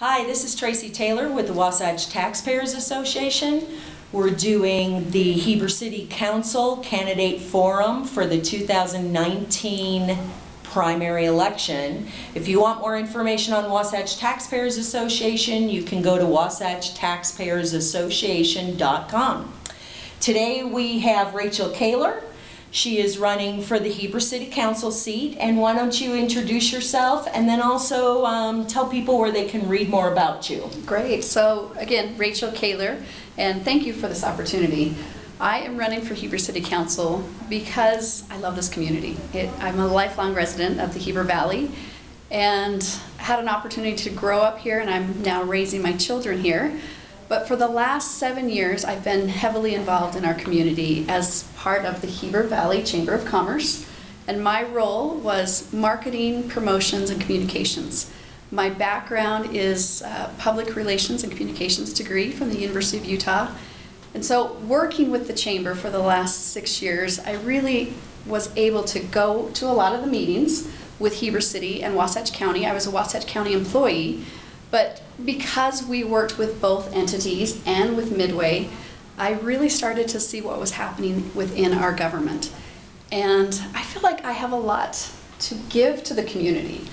Hi, this is Tracy Taylor with the Wasatch Taxpayers Association. We're doing the Heber City Council Candidate Forum for the 2019 primary election. If you want more information on Wasatch Taxpayers Association, you can go to wasatchtaxpayersassociation.com. Today we have Rachel Kahler. She is running for the Heber City Council seat, and why don't you introduce yourself and then also tell people where they can read more about you. Great. So again, Rachel Kahler, and thank you for this opportunity. I am running for Heber City Council because I love this community. I'm a lifelong resident of the Heber Valley and had an opportunity to grow up here, and I'm now raising my children here. But for the last 7 years, I've been heavily involved in our community as part of the Heber Valley Chamber of Commerce. And my role was marketing, promotions, and communications. My background is public relations and communications degree from the University of Utah. And so working with the Chamber for the last 6 years, I really was able to go to a lot of the meetings with Heber City and Wasatch County. I was a Wasatch County employee. But because we worked with both entities and with Midway, I really started to see what was happening within our government. And I feel like I have a lot to give to the community.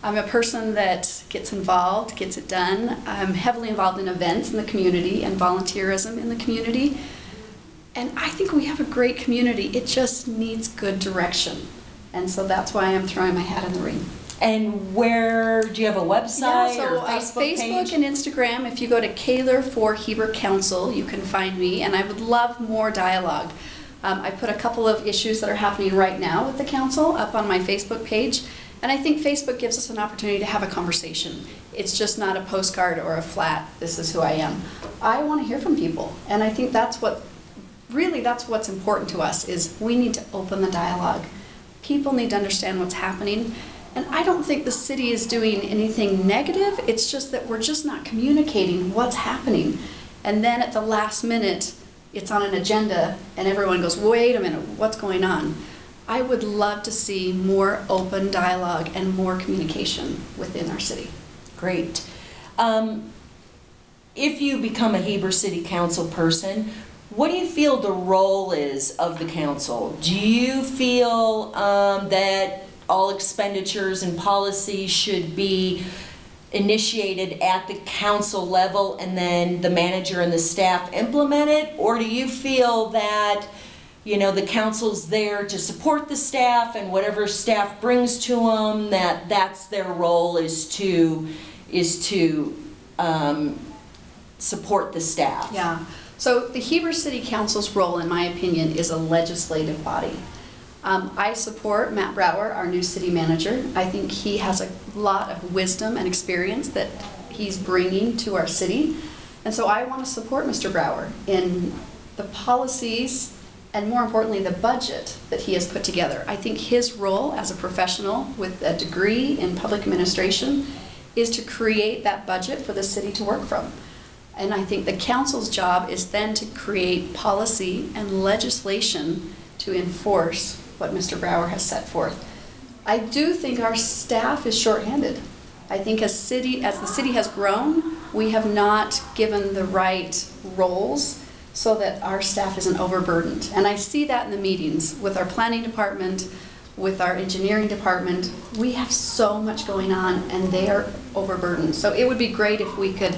I'm a person that gets involved, gets it done. I'm heavily involved in events in the community and volunteerism in the community. And I think we have a great community. It just needs good direction. And so that's why I'm throwing my hat in the ring. And where, do you have a website or Facebook page? Facebook and Instagram. If you go to kahlerforhebercouncil, you can find me, and I would love more dialogue. I put a couple of issues that are happening right now with the council up on my Facebook page, and I think Facebook gives us an opportunity to have a conversation. It's just not a postcard or a flat, this is who I am. I want to hear from people, and I think that's what's important to us, is we need to open the dialogue. People need to understand what's happening. And I don't think the city is doing anything negative. It's just that we're just not communicating what's happening. And then at the last minute, it's on an agenda and everyone goes, wait a minute, what's going on? I would love to see more open dialogue and more communication within our city. Great. If you become a Heber City Council person, what do you feel the role is of the council? Do you feel that all expenditures and policies should be initiated at the council level and then the manager and the staff implement it? Or do you feel that, you know, the council's there to support the staff, and whatever staff brings to them, that's their role is to support the staff? Yeah. So the Heber City Council's role, in my opinion, is a legislative body. I support Matt Brower, our new city manager. I think he has a lot of wisdom and experience that he's bringing to our city. And so I want to support Mr. Brower in the policies and, more importantly, the budget that he has put together. I think his role as a professional with a degree in public administration is to create that budget for the city to work from. And I think the council's job is then to create policy and legislation to enforce what Mr. Brower has set forth. I do think our staff is shorthanded. I think as the city has grown, we have not given the right roles so that our staff isn't overburdened. And I see that in the meetings with our planning department, with our engineering department. We have so much going on and they are overburdened. So it would be great if we could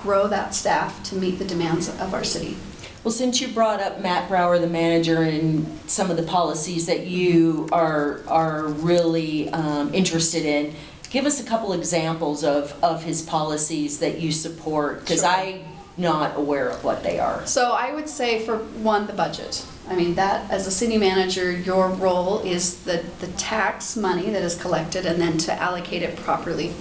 grow that staff to meet the demands of our city. Well, since you brought up Matt Brower, the manager, and some of the policies that you are really interested in, give us a couple examples of his policies that you support, because Sure. I'm not aware of what they are. So I would say, for one, the budget. I mean, that as a city manager, your role is the tax money that is collected and then to allocate it properly.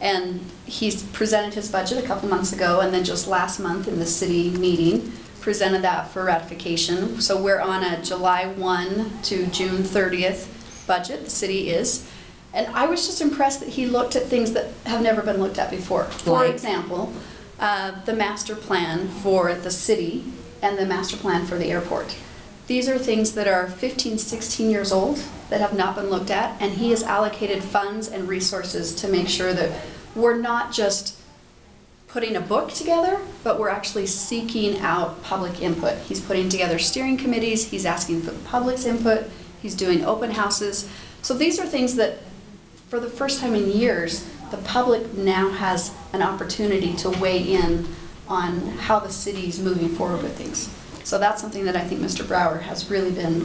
And he's presented his budget a couple months ago, and then just last month in the city meeting, presented that for ratification. So we're on a July 1 to June 30th budget, the city is. And I was just impressed that he looked at things that have never been looked at before. For example, the master plan for the city and the master plan for the airport. These are things that are 15, 16 years old that have not been looked at, and he has allocated funds and resources to make sure that we're not just putting a book together, but we're actually seeking out public input. He's putting together steering committees, he's asking for the public's input, he's doing open houses. So these are things that, for the first time in years, the public now has an opportunity to weigh in on how the city's moving forward with things. So that's something that I think Mr. Brower has really been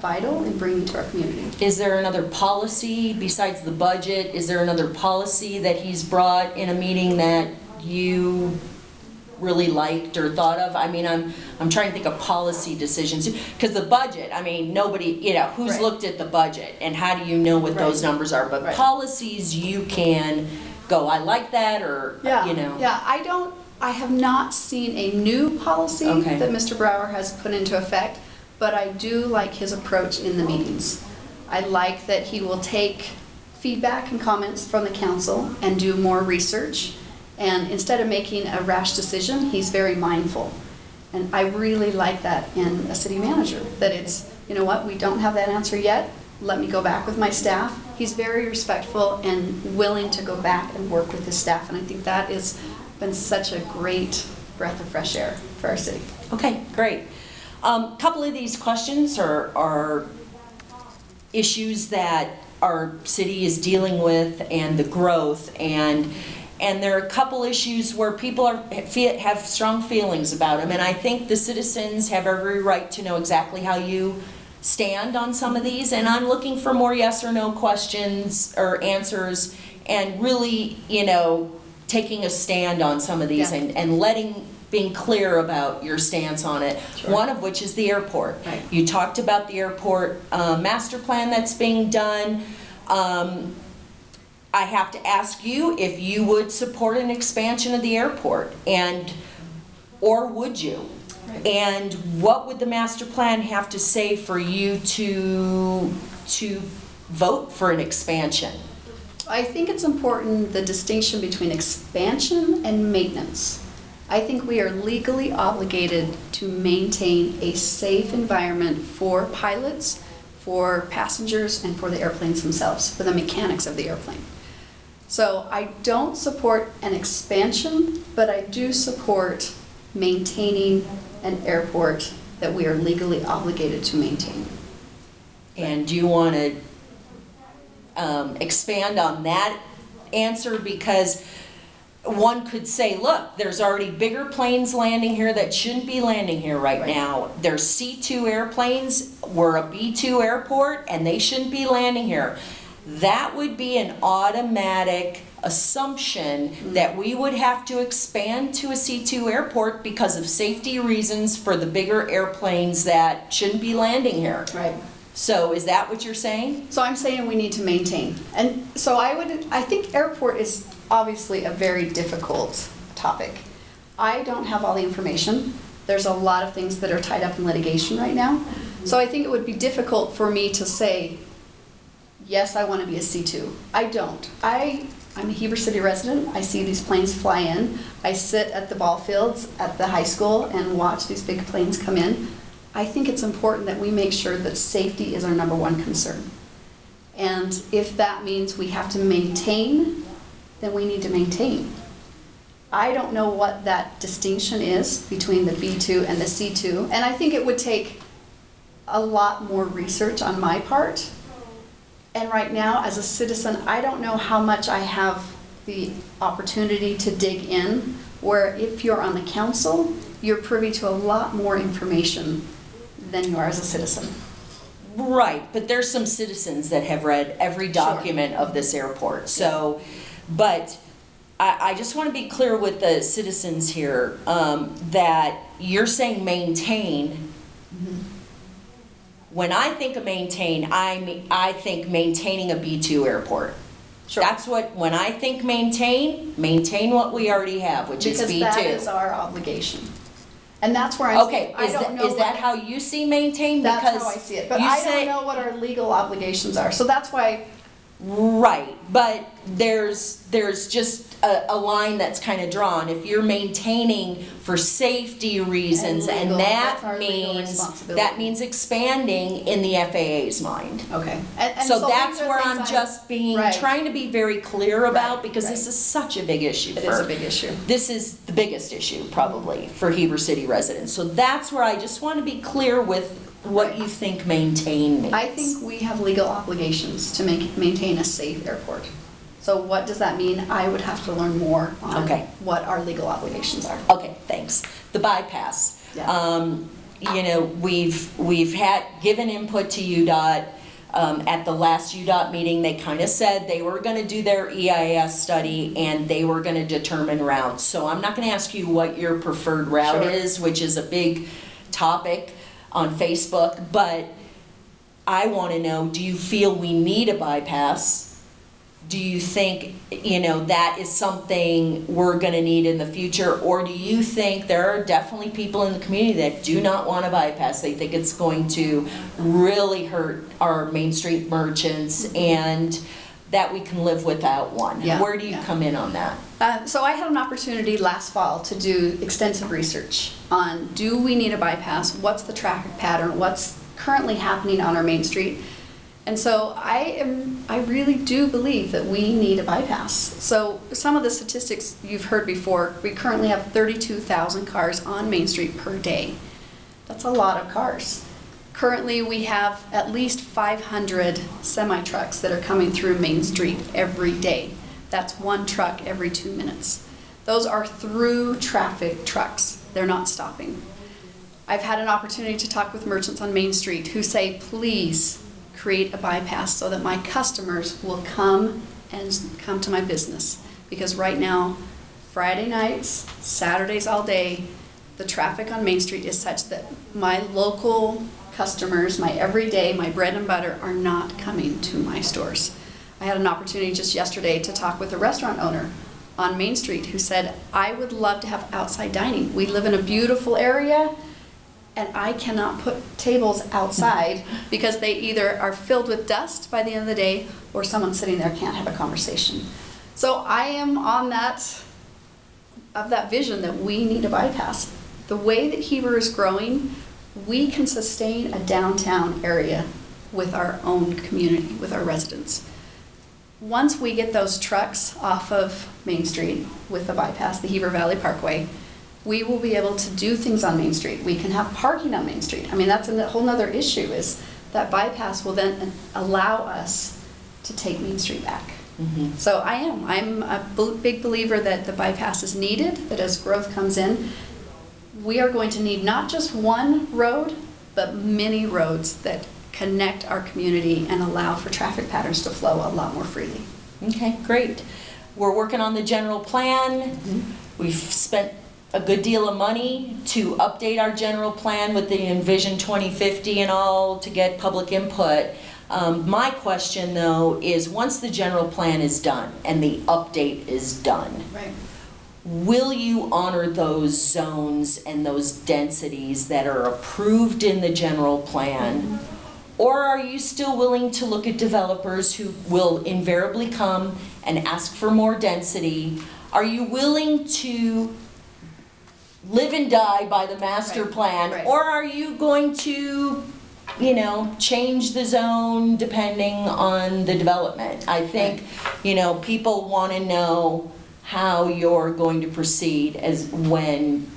vital in bringing to our community. Is there another policy besides the budget? Is there another policy that he's brought in a meeting that you really liked or thought of? I mean, I'm trying to think of policy decisions, because the budget, I mean, nobody, you know, who's Right. looked at the budget and how do you know what those numbers are? But Right. policies, you can go, I like that, or, you know. Yeah, I have not seen a new policy Okay. that Mr. Brower has put into effect, but I do like his approach in the meetings. I like that he will take feedback and comments from the council and do more research. And instead of making a rash decision, he's very mindful. And I really like that in a city manager, that it's, you know what, we don't have that answer yet, let me go back with my staff. He's very respectful and willing to go back and work with his staff, and I think that has been such a great breath of fresh air for our city. Okay, great. Couple of these questions are issues that our city is dealing with and the growth, and there are a couple issues where people have strong feelings about them, and I think the citizens have every right to know exactly how you stand on some of these, and I'm looking for more yes or no questions or answers, and really, you know, taking a stand on some of these, Yeah. and being clear about your stance on it. Sure. One of which is the airport. Right. You talked about the airport master plan that's being done. I have to ask you if you would support an expansion of the airport, or would you? Right. And what would the master plan have to say for you to vote for an expansion? I think it's important, the distinction between expansion and maintenance. I think we are legally obligated to maintain a safe environment for pilots, for passengers, and for the airplanes themselves, for the mechanics of the airplane. So I don't support an expansion, but I do support maintaining an airport that we are legally obligated to maintain. And do you want to expand on that answer? Because one could say, look, there's already bigger planes landing here that shouldn't be landing here right now. There's C2 airplanes, we're a B2 airport, and they shouldn't be landing here. That would be an automatic assumption that we would have to expand to a C2 airport because of safety reasons for the bigger airplanes that shouldn't be landing here. Right. So is that what you're saying? So I'm saying we need to maintain. And so I think airport is obviously a very difficult topic. I don't have all the information. There's a lot of things that are tied up in litigation right now. So I think it would be difficult for me to say, yes, I want to be a C2. I don't. I'm a Heber City resident. I see these planes fly in. I sit at the ball fields at the high school and watch these big planes come in. I think it's important that we make sure that safety is our number one concern. And if that means we have to maintain, then we need to maintain. I don't know what that distinction is between the B2 and the C2, and I think it would take a lot more research on my part. And right now, as a citizen, I don't know how much I have the opportunity to dig in, where if you're on the council, you're privy to a lot more information than you are as a citizen. Right, but there's some citizens that have read every document of this airport. So, but I just want to be clear with the citizens here that you're saying maintain. Mm-hmm. When I think of maintain, I think maintaining a B2 airport. Sure. That's what, when I think maintain what we already have, which is B2. Because that is our obligation. And that's where I'm Okay, saying, is that how you see maintain? That's Because how I see it. But you I say- don't know what our legal obligations are. So that's why Right, but there's just a line that's kind of drawn. If you're maintaining for safety reasons, And and legal, that that's our legal responsibility. means expanding in the FAA's mind. Okay. And So these that's are where things I'm just being, Right. trying to be very clear about, Right, because right. this is such a big issue. It is a big issue. This is the biggest issue probably for Heber City residents. So that's where I just want to be clear with what Right. you think maintain means. I think we have legal obligations to maintain a safe airport. So what does that mean? I would have to learn more on Okay. what our legal obligations are. Okay, thanks. The bypass. Yeah. You know, we've had given input to UDOT. At the last UDOT meeting, they kind of said they were going to do their EIS study and they were going to determine routes. So I'm not going to ask you what your preferred route Sure. is, which is a big topic on Facebook, but I want to know, do you feel we need a bypass? Do you think, you know, that is something we're going to need in the future? Or do you think there are definitely people in the community that do not want to bypass? They think it's going to really hurt our Main Street merchants and that we can live without one. Yeah, Where do you yeah. come in on that? So I had an opportunity last fall to do extensive research on, do we need a bypass? What's the traffic pattern? What's currently happening on our Main Street? And so I really do believe that we need a bypass. So some of the statistics you've heard before, we currently have 32,000 cars on Main Street per day. That's a lot of cars. Currently, we have at least 500 semi-trucks that are coming through Main Street every day. That's one truck every 2 minutes. Those are through traffic trucks. They're not stopping. I've had an opportunity to talk with merchants on Main Street who say, please create a bypass so that my customers will come to my business. Because right now, Friday nights, Saturdays all day, the traffic on Main Street is such that my local customers, my everyday, my bread and butter, are not coming to my stores. I had an opportunity just yesterday to talk with a restaurant owner on Main Street who said, I would love to have outside dining. We live in a beautiful area and I cannot put tables outside because they either are filled with dust by the end of the day or someone sitting there can't have a conversation. So I am on that vision that we need a bypass. The way that Heber is growing, we can sustain a downtown area with our own community, with our residents. Once we get those trucks off of Main Street with the bypass, the Heber Valley Parkway, we will be able to do things on Main Street. We can have parking on Main Street. I mean, that's a whole nother issue, is that bypass will then allow us to take Main Street back. Mm-hmm. So I'm a big believer that the bypass is needed, that as growth comes in, we are going to need not just one road, but many roads that connect our community and allow for traffic patterns to flow a lot more freely. Okay, great. We're working on the general plan. Mm-hmm. We've spent a good deal of money to update our general plan with the Envision 2050 and all to get public input. My question though is, once the general plan is done and the update is done, Right. will you honor those zones and those densities that are approved in the general plan? Or are you still willing to look at developers who will invariably come and ask for more density? Are you willing to live and die by the master Right, plan? right. Or are you going to, you know, change the zone depending on the development? I think, you know, people want to know how you're going to proceed as when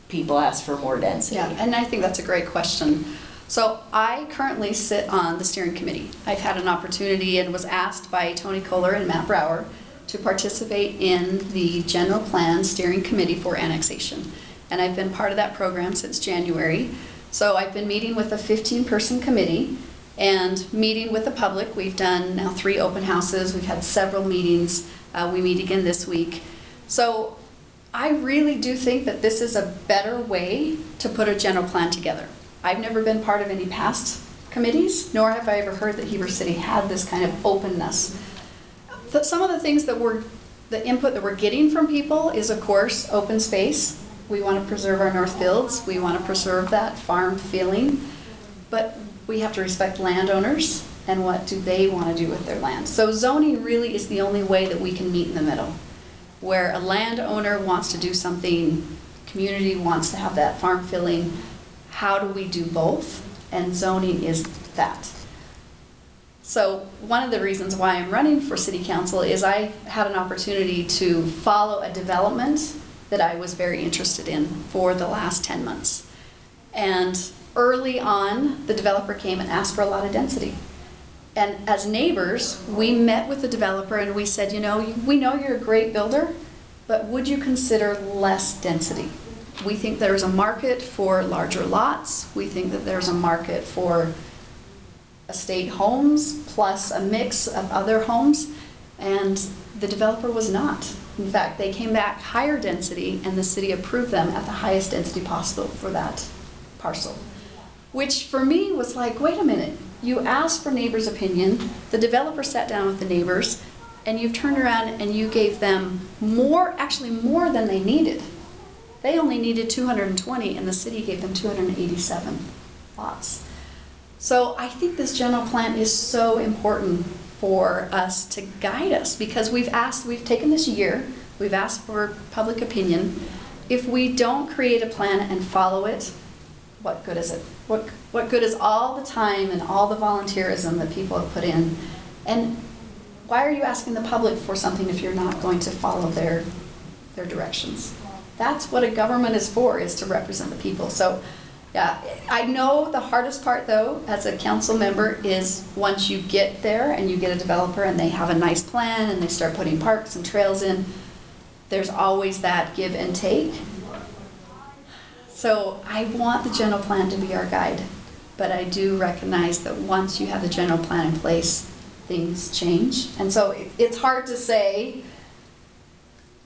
people ask for more density. Yeah, and I think that's a great question. So I currently sit on the steering committee. I've had an opportunity and was asked by Tony Kohler and Matt Brower to participate in the general plan steering committee for annexation. And I've been part of that program since January. So I've been meeting with a 15-person committee and meeting with the public. We've done now 3 open houses. We've had several meetings. We meet again this week. So I really do think that this is a better way to put a general plan together. I've never been part of any past committees, nor have I ever heard that Heber City had this kind of openness. Some of the things that the input that we're getting from people is, of course, open space. We want to preserve our North Fields. We want to preserve that farm feeling. But we have to respect landowners. and what do they want to do with their land. So zoning really is the only way that we can meet in the middle, where a landowner wants to do something, community wants to have that farm filling. How do we do both? And zoning is that. So one of the reasons why I'm running for city council is I had an opportunity to follow a development that I was very interested in for the last 10 months. And early on, the developer came and asked for a lot of density. And as neighbors, we met with the developer and we said, you know, we know you're a great builder, but would you consider less density? We think there's a market for larger lots. We think that there's a market for estate homes plus a mix of other homes. And the developer was not. In fact, they came back higher density and the city approved them at the highest density possible for that parcel. Which for me was like, wait a minute, you asked for neighbors' opinion, the developer sat down with the neighbors, and you've turned around and you gave them more, actually more than they needed. They only needed 220 and the city gave them 287 lots. So I think this general plan is so important for us to guide us because we've taken this year, we've asked for public opinion. If we don't create a plan and follow it, what good is it? What good is all the time and all the volunteerism that people have put in? And why are you asking the public for something if you're not going to follow their directions? That's what a government is for, is to represent the people. So yeah, I know the hardest part though, as a council member, is once you get there and you get a developer and they have a nice plan and they start putting parks and trails in, there's always that give and take. So I want the general plan to be our guide, but I do recognize that once you have the general plan in place, things change. And so it's hard to say,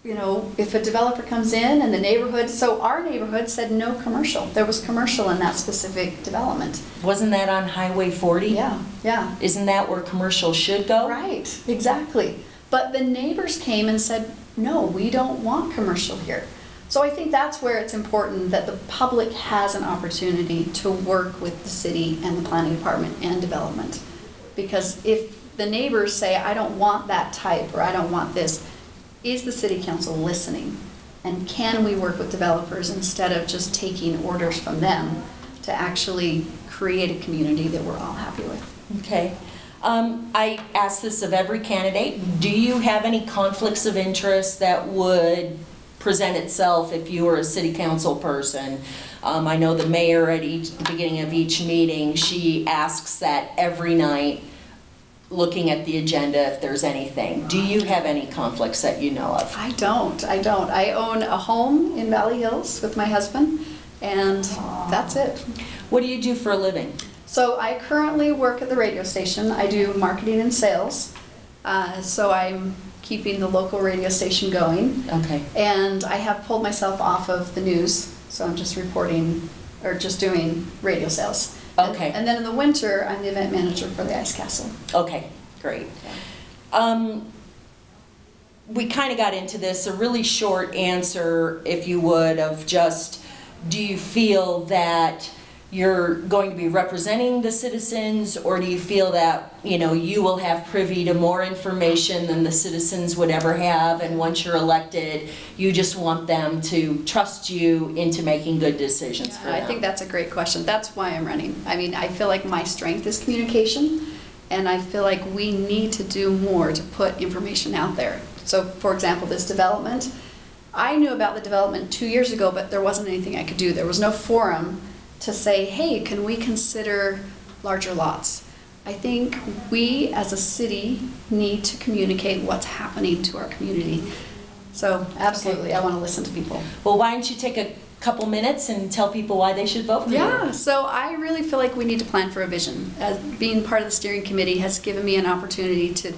you know, if a developer comes in and the neighborhood, so our neighborhood said no commercial. There was commercial in that specific development. Wasn't that on Highway 40? Yeah, yeah. Isn't that where commercial should go? Right, exactly. But the neighbors came and said, no, we don't want commercial here. So I think that's where it's important that the public has an opportunity to work with the city and the planning department and development. Because if the neighbors say, I don't want that type or I don't want this, is the city council listening? And can we work with developers instead of just taking orders from them to actually create a community that we're all happy with? Okay. I ask this of every candidate. Do you have any conflicts of interest that would present itself if you were a city council person? I know the mayor at the beginning of each meeting, she asks that every night, looking at the agenda if there's anything. Do you have any conflicts that you know of? I don't. I own a home in Valley Hills with my husband, and that's it. What do you do for a living? So I currently work at the radio station. I do marketing and sales. So I'm keeping the local radio station going. Okay. And I have pulled myself off of the news, so I'm just reporting or just doing radio sales. Okay. And then in the winter, I'm the event manager for the Ice Castle. Okay, great. We kind of got into this, a really short answer, if you would, of just, do you feel that you're going to be representing the citizens, or do you feel that, you know, you will have privy to more information than the citizens would ever have, and once you're elected, you just want them to trust you into making good decisions for them? I think that's a great question. That's why I'm running. I mean, I feel like my strength is communication, and I feel like we need to do more to put information out there. So, for example, this development, I knew about the development 2 years ago, but there wasn't anything I could do. There was no forum to say, hey, can we consider larger lots? I think we as a city need to communicate what's happening to our community. So absolutely, I want to listen to people. Well, why don't you take a couple minutes and tell people why they should vote for you? Yeah, so I really feel like we need to plan for a vision. Being part of the steering committee has given me an opportunity to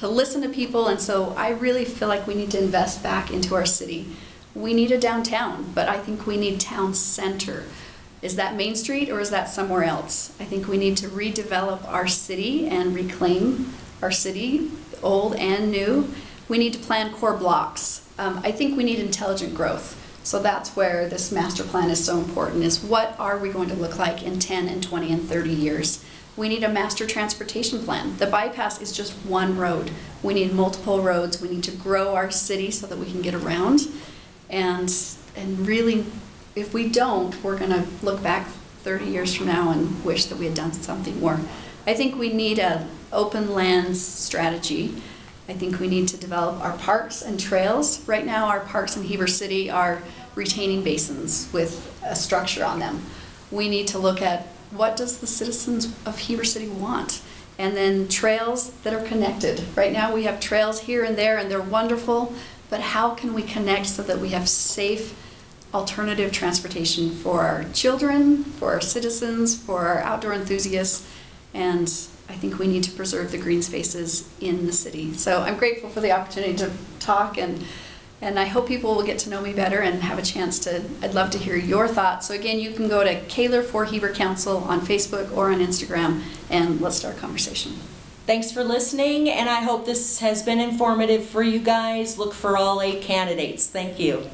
listen to people, and so I really feel like we need to invest back into our city. We need a downtown, but I think we need town center. Is that Main Street or is that somewhere else? I think we need to redevelop our city and reclaim our city, old and new. We need to plan core blocks. I think we need intelligent growth. So that's where this master plan is so important, is what are we going to look like in 10 and 20 and 30 years? We need a master transportation plan. The bypass is just one road. We need multiple roads. We need to grow our city so that we can get around. And really, if we don't, we're going to look back 30 years from now and wish that we had done something more. I think we need an open lands strategy. I think we need to develop our parks and trails. Right now, our parks in Heber City are retaining basins with a structure on them. We need to look at what does the citizens of Heber City want? And then trails that are connected. Right now we have trails here and there and they're wonderful, but how can we connect so that we have safe alternative transportation for our children, for our citizens, for our outdoor enthusiasts, and I think we need to preserve the green spaces in the city. So I'm grateful for the opportunity to talk, and I hope people will get to know me better and have a chance to, I'd love to hear your thoughts. So again, you can go to kahlerforhebercouncil on Facebook or on Instagram, and let's start a conversation. Thanks for listening, and I hope this has been informative for you guys. Look for all 8 candidates. Thank you.